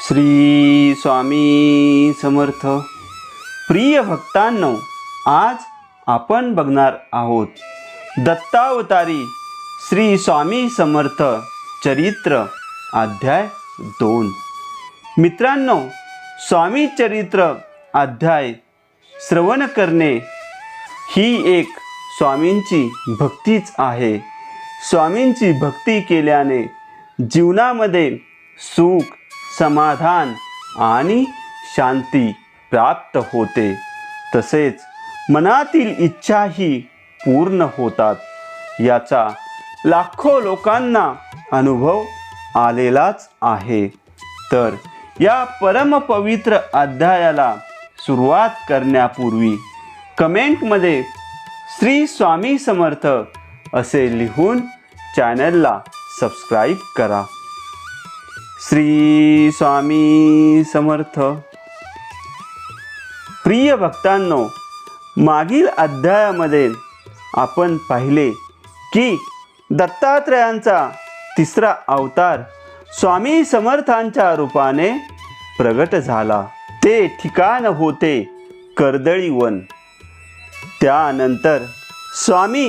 श्री स्वामी समर्थ. प्रिय भक्तांनो, आज आपण बघणार आहोत दत्तावतारी श्री स्वामी समर्थ चरित्र अध्याय 2. मित्रांनो, स्वामी चरित्र अध्याय श्रवण करणे ही एक स्वामींची भक्तीच आहे. स्वामींची भक्ती केल्याने जीवनामध्ये सुख, समाधान आणि शांती प्राप्त होते. तसेच मनातील इच्छाही पूर्ण होतात. याचा लाखो लोकांना अनुभव आलेलाच आहे. तर या परमपवित्र अध्यायाला सुरुवात करण्यापूर्वी कमेंटमध्ये श्री स्वामी समर्थ असे लिहून चॅनलला सबस्क्राईब करा. श्री स्वामी समर्थ. प्रिय भक्तांनो, मागील अध्यायामध्ये आपण पाहिले की दत्तात्रयांचा तिसरा अवतार स्वामी समर्थांच्या रूपाने प्रगट झाला. ते ठिकाण होते कर्दळीवन. त्यानंतर स्वामी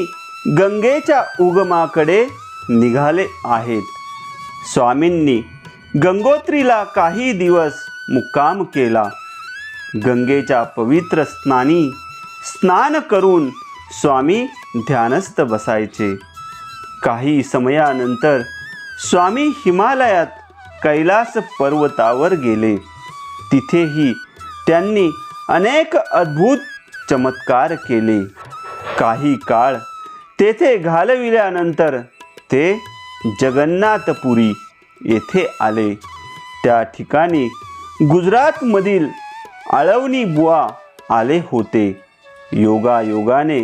गंगेच्या उगमाकडे निघाले आहेत. स्वामींनी गंगोत्रीला काही दिवस मुक्काम केला. गंगेच्या पवित्र स्नान करून स्वामी ध्यानस्थ बसायचे. काही समयानंतर स्वामी हिमालयात कैलास पर्वतावर गेले. तिथेही त्यांनी अनेक अद्भुत चमत्कार केले. काही काळ तेथे घालविल्यानंतर ते जगन्नाथपुरी येथे आले. त्या ठिकाणी गुजरातमधील आळवणी बुवा आले होते. योगायोगाने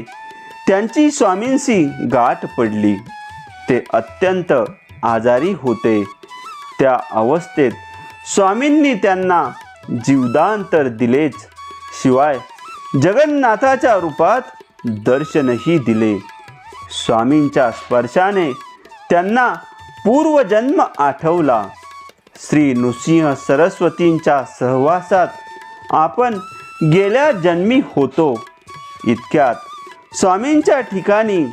त्यांची स्वामींशी गाठ पडली. ते अत्यंत आजारी होते. त्या अवस्थेत स्वामींनी त्यांना जीवदान तर दिलेच, शिवाय जगन्नाथाच्या रूपात दर्शनही दिले. स्वामींच्या स्पर्शाने त्यांना पूर्वजन्म आठवला. श्री नृसिंह सरस्वतींच्या सहवासात आपण गेल्या जन्मी होतो. इतक्यात स्वामींच्या ठिकाणी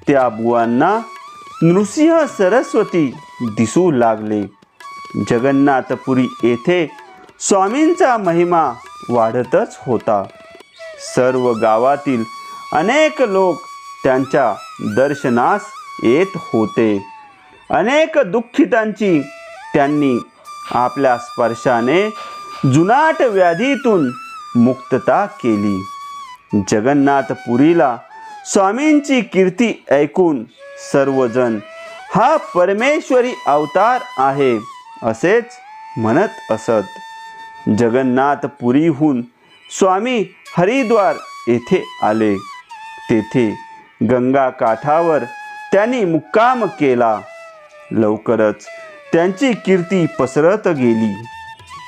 त्या बुवांना नृसिंह सरस्वती दिसू लागले. जगन्नाथपुरी येथे स्वामींचा महिमा वाढतच होता. सर्व गावातील अनेक लोक त्यांच्या दर्शनास येत होते. अनेक दुःखितांची त्यांनी आपल्या स्पर्शाने जुनाट व्याधीतून मुक्तता केली. जगन्नाथपुरीला स्वामींची कीर्ती ऐकून सर्वजण हा परमेश्वरी अवतार आहे असेच म्हणत असत. जगन्नाथपुरीहून स्वामी हरिद्वार येथे आले. तेथे गंगा काठावर त्यांनी मुक्काम केला. लवकरच त्यांची कीर्ती पसरत गेली.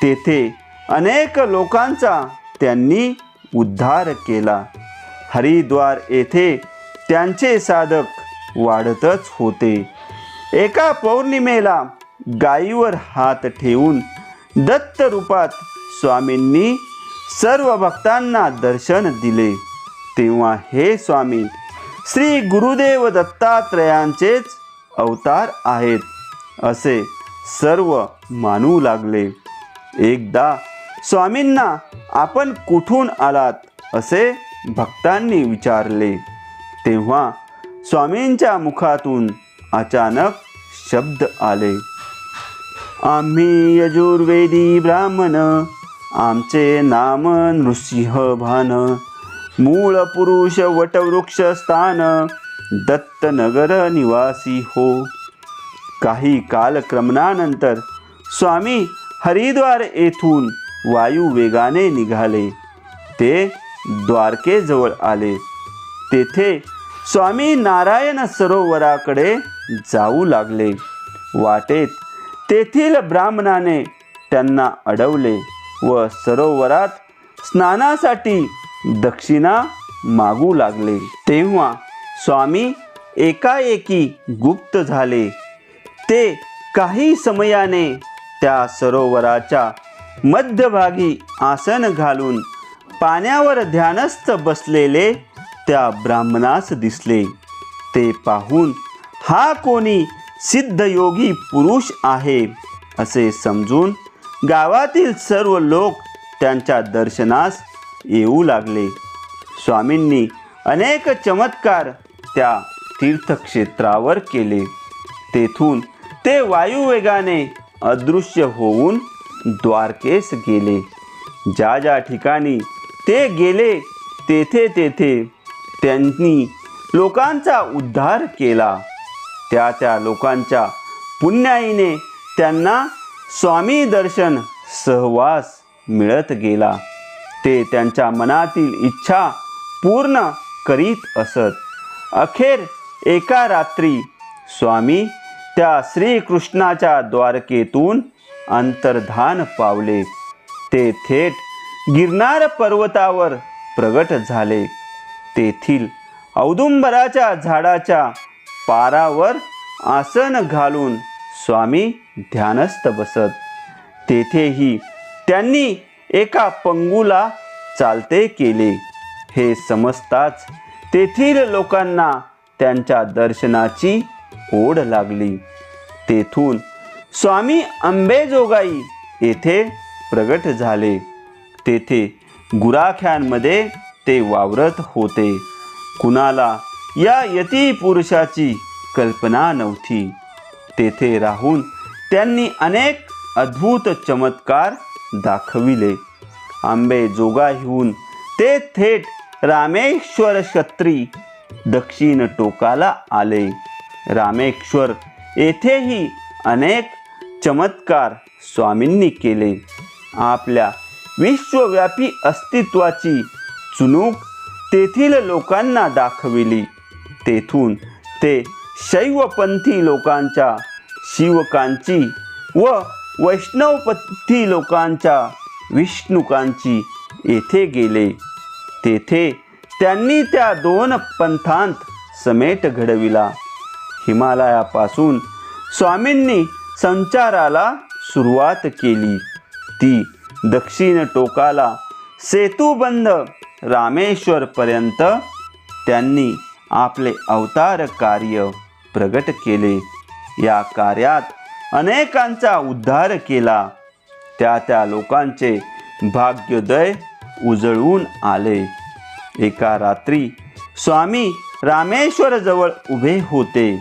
तेथे अनेक लोकांचा त्यांनी उद्धार केला. हरिद्वार येथे त्यांचे साधक वाढतच होते. एका पौर्णिमेला गायीवर हात ठेवून दत्त रूपात स्वामींनी सर्व भक्तांना दर्शन दिले. तेव्हा हे स्वामी श्री गुरुदेव दत्तात्रयांचेच अवतार आहेत असे सर्व मानू लागले. एकदा स्वामींना आपण कुठून आलात असे भक्तांनी विचारले. तेव्हा स्वामींच्या मुखातून अचानक शब्द आले, आम्ही यजुर्वेदी ब्राह्मण, आमचे नाम नृसिंह भान, मूळ पुरुष वटवृक्ष स्थान, दत्तनगर निवासी हो. काही कालक्रमणानंतर स्वामी हरिद्वार येथून वायू वेगाने निघाले. ते द्वारकेजवळ आले. तेथे स्वामी नारायण सरोवराकडे जाऊ लागले. वाटेत तेथील ब्राह्मणाने त्यांना अडवले व सरोवरात स्नानासाठी दक्षिणा मागू लागले. तेव्हा स्वामी एकाएकी गुप्त झाले. ते काही समयाने त्या सरोवराच्या मध्यभागी आसन घालून पाण्यावर ध्यानस्थ बसलेले त्या ब्राह्मणास दिसले. ते पाहून हा कोणी सिद्धयोगी पुरुष आहे असे समजून गावातील सर्व लोक त्यांच्या दर्शनास येऊ लागले. स्वामींनी अनेक चमत्कार त्या तीर्थक्षेत्रावर केले. तेथून ते वायुवेगाने अदृश्य होऊन द्वारकेस गेले. ज्या ज्या ठिकाणी ते गेले तेथे तेथे त्यांनी लोकांचा उद्धार केला. त्या त्या लोकांच्या पुण्याईने त्यांना स्वामी दर्शन सहवास मिळत गेला. ते त्यांच्या मनातील इच्छा पूर्ण करीत असत. अखेर एका रात्री स्वामी त्या श्रीकृष्णाच्या द्वारकेतून अंतर्धान पावले. ते थेट गिरनार पर्वतावर प्रगट झाले. तेथील औदुंबराच्या झाडाच्या पारावर आसन घालून स्वामी ध्यानस्थ बसत. तेथेही त्यांनी एका पंगूला चालते केले. हे समजताच तेथील लोकांना त्यांच्या दर्शनाची ओढ लागली. तेथून स्वामी अंबेजोगाई येथे प्रगट झाले. तेथे गुराख्यांमध्ये ते वावरत होते. कुणाला या यती पुरुषाची कल्पना नव्हती. तेथे राहून त्यांनी अनेक अद्भुत चमत्कार दाखविले. अंबेजोगाईहून ते थेट रामेश्वर क्षत्री दक्षिण टोकाला आले. रामेश्वर येथेही अनेक चमत्कार स्वामींनी केले. आपल्या विश्वव्यापी अस्तित्वाची चुणूक तेथील लोकांना दाखविली. तेथून ते शैवपंथी लोकांच्या शिवकांची व वैष्णवपंथी लोकांच्या विष्णुकांची येथे गेले. तेथे त्यांनी त्या दोन पंथांत समेट घडविला. हिमालयापासून स्वामींनी संचाराला सुरुवात केली. ती दक्षिण टोकाला सेतुबंध रामेश्वरपर्यंत त्यांनी आपले अवतार कार्य प्रगट केले. या कार्यात अनेकांचा उद्धार केला. त्या त्या लोकांचे भाग्योदय उजळून आले. एका रात्री स्वामी रामेश्वरजवळ उभे होते.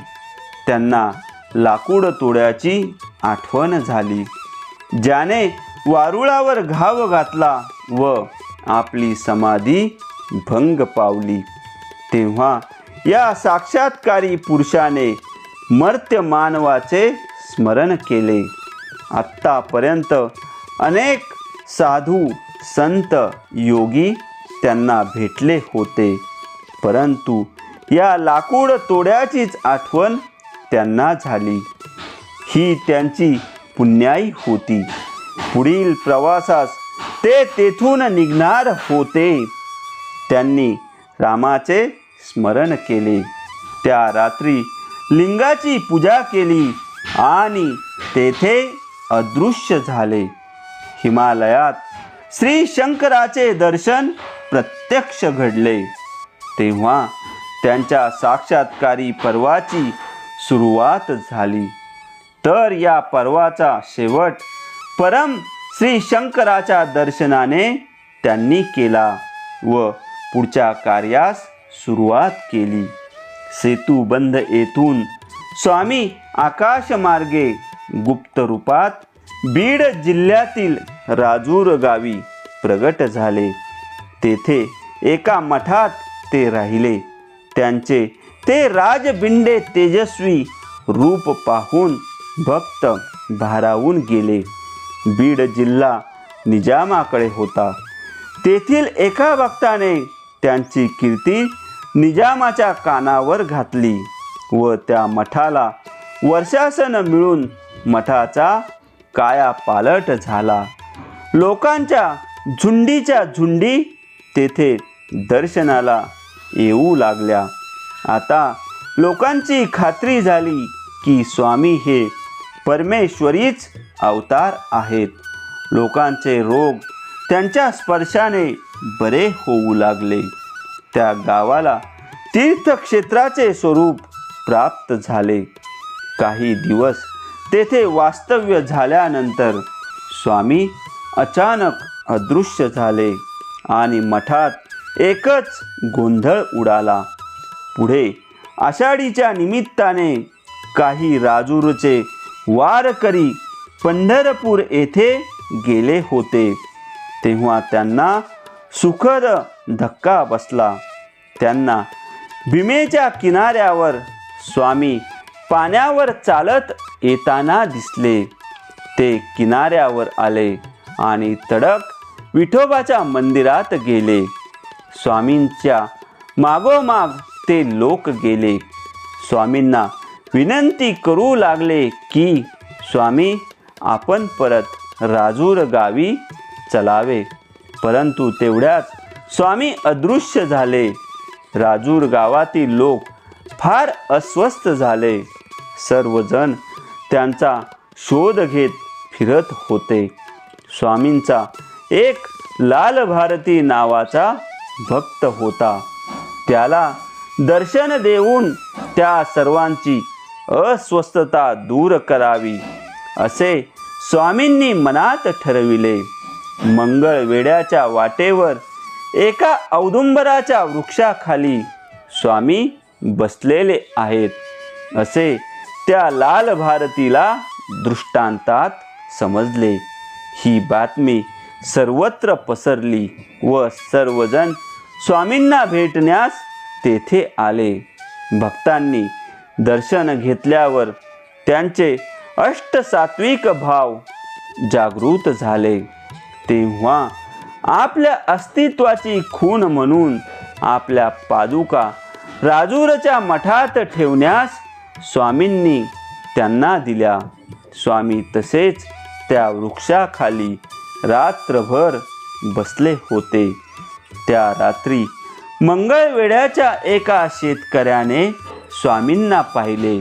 त्यांना लाकूड तोड्याची आठवण झाली. ज्याने वारुळावर घाव घातला व आपली समाधी भंग पावली. तेव्हा या साक्षात्कारी पुरुषाने मर्त्य मानवाचे स्मरण केले. आत्तापर्यंत अनेक साधू संत योगी त्यांना भेटले होते, परंतु या लाकूड तोड्याचीच आठवण त्यांना झाली. ही त्यांची पुण्याई होती. पुढील प्रवासास ते तेथून निघणार होते. त्यांनी रामाचे स्मरण केले. त्या रात्री लिंगाची पूजा केली आणि तेथे अदृश्य झाले. हिमालयात श्री शंकराचे दर्शन प्रत्यक्ष घडले. तेव्हा त्यांच्या साक्षात्कारी पर्वाची सुरुवात झाली. तर या पर्वाचा शेवट परम श्री शंकराच्या दर्शनाने त्यांनी केला व पुढच्या कार्यास सुरुवात केली. सेतुबंध येथून स्वामी आकाशमार्गे गुप्त रूपात बीड जिल्ह्यातील राजूर गावी प्रगट झाले. तेथे एका मठात ते राहिले. त्यांचे ते राजबिंडे तेजस्वी रूप पाहून भक्त भारावून गेले. बीड जिल्हा निजामाकडे होता. तेथील एका भक्ताने त्यांची कीर्ती निजामाच्या कानावर घातली व त्या मठाला वर्षासन मिळून मठाचा कायापालट झाला. लोकांच्या झुंडीच्या झुंडी तेथे दर्शनाला येऊ लागल्या. आता लोकांची खात्री झाली की स्वामी हे परमेश्वरीच अवतार आहेत. लोकांचे रोग त्यांच्या स्पर्शाने बरे होऊ लागले. त्या गावाला तीर्थक्षेत्राचे स्वरूप प्राप्त झाले. काही दिवस तेथे वास्तव्य झाल्यानंतर स्वामी अचानक अदृश्य झाले आणि मठात एकच गोंधळ उडाला. पुढे आषाढीच्या निमित्ताने काही राजूरचे वारकरी पंढरपूर येथे गेले होते. तेव्हा त्यांना सुखद धक्का बसला. त्यांना भीमेच्या किनाऱ्यावर स्वामी पाण्यावर चालत येताना दिसले. ते किनाऱ्यावर आले आणि तडक विठोबाच्या मंदिरात गेले. स्वामींच्या मागोमाग ते लोक गेले. स्वामींना विनंती करू लागले की स्वामी आपण परत राजूर गावी चलावे. परंतु तेवढ्याच स्वामी अदृश्य झाले. राजूर गावातील लोक फार अस्वस्थ झाले. सर्वजण त्यांचा शोध घेत फिरत होते. स्वामींचा एक लाल भारती नावाचा भक्त होता. त्याला दर्शन देऊन त्या सर्वांची अस्वस्थता दूर करावी असे स्वामींनी मनात ठरविले. मंगळवेढ्याच्या वाटेवर एका औदुंबराच्या वृक्षाखाली स्वामी बसलेले आहेत असे त्या लाल भारतीला दृष्टांतात समजले. ही बातमी सर्वत्र पसरली व सर्वजण स्वामींना भेटण्यास तेथे आले. भक्तांनी दर्शन घेतल्यावर त्यांचे अष्टसात्विक भाव जागृत झाले. तेव्हा आपल्या अस्तित्वाची खूण म्हणून आपल्या पादुका राजूरच्या मठात ठेवण्यास स्वामींनी त्यांना दिल्या. स्वामी तसेच त्या वृक्षाखाली रात्रभर बसले होते. त्या रात्री मंगळवेढ्याच्या एका शेतकऱ्याने स्वामींना पाहिले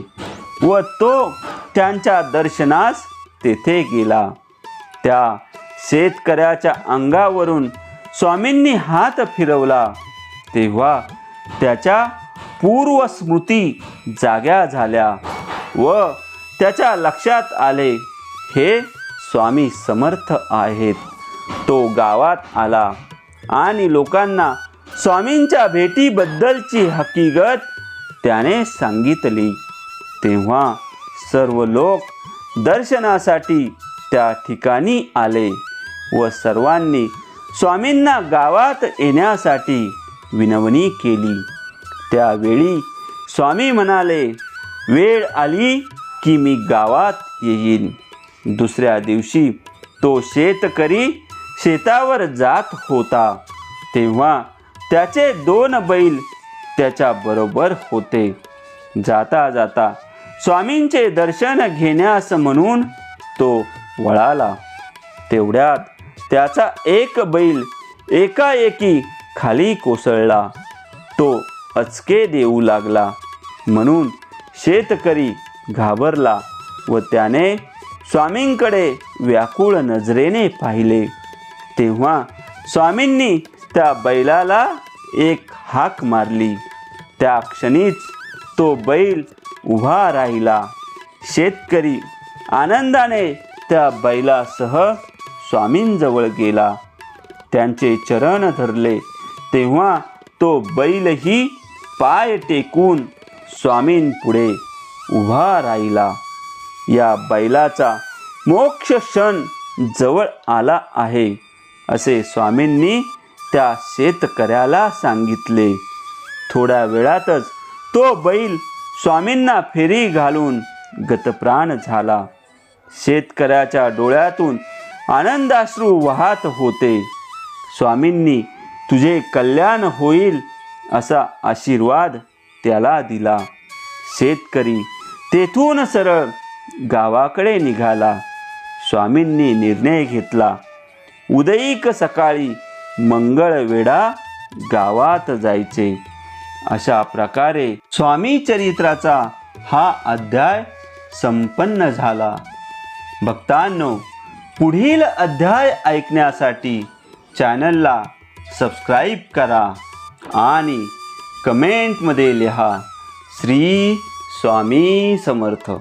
व तो त्यांच्या दर्शनास तेथे गेला. त्या शेतकऱ्याच्या अंगावरून स्वामींनी हात फिरवला. तेव्हा त्याच्या पूर्व स्मृती जाग्या झाल्या व त्याच्या लक्षात आले हे स्वामी समर्थ आहेत. तो गावात आला आणि लोकांना स्वामींच्या भेटीबद्दलची हकीकत त्याने सांगितली. तेव्हा सर्व लोक दर्शनासाठी त्या ठिकाणी आले व सर्वांनी स्वामींना गावात येण्यासाठी विनवणी केली. त्यावेळी स्वामी म्हणाले, वेळ आली की मी गावात येईन. दुसऱ्या दिवशी तो शेतकरी शेतावर जात होता. तेव्हा त्याचे 2 बैल त्याच्या बरोबर होते. जाता जाता स्वामींचे दर्शन घेण्यास म्हणून तो वळाला. तेवढ्यात त्याचा एक बैल एकाएकी खाली कोसळला. तो अचके देऊ लागला म्हणून शेतकरी घाबरला व त्याने स्वामींकडे व्याकुळ नजरेने पाहिले. तेव्हा स्वामींनी त्या बैलाला एक हाक मारली. त्या क्षणीच तो बैल उभा राहिला. शेतकरी आनंदाने त्या बैलासह स्वामींजवळ गेला. त्यांचे चरण धरले. तेव्हा तो बैलही पाय टेकून स्वामींपुढे उभा राहिला. या बैलाचा मोक्ष क्षण जवळ आला आहे असे स्वामींनी त्या शेतकऱ्याला सांगितले. थोड्या वेळातच तो बैल स्वामींना फेरी घालून गतप्राण झाला. शेतकऱ्याच्या डोळ्यातून आनंदाश्रू वाहत होते. स्वामींनी तुझे कल्याण होईल असा आशीर्वाद त्याला दिला. शेतकरी तेथून सरळ गावाकडे निघाला. स्वामींनी निर्णय घेतला, उदयिक सकाळी मंगळवेढा गावात जायचे. अशा प्रकारे स्वामी चरित्राचा हा अध्याय संपन्न झाला. भक्तांनो, पुढील अध्याय ऐकण्यासाठी चॅनलला सबस्क्राईब करा आणि कमेंटमध्ये लिहा. श्री स्वामी समर्थ.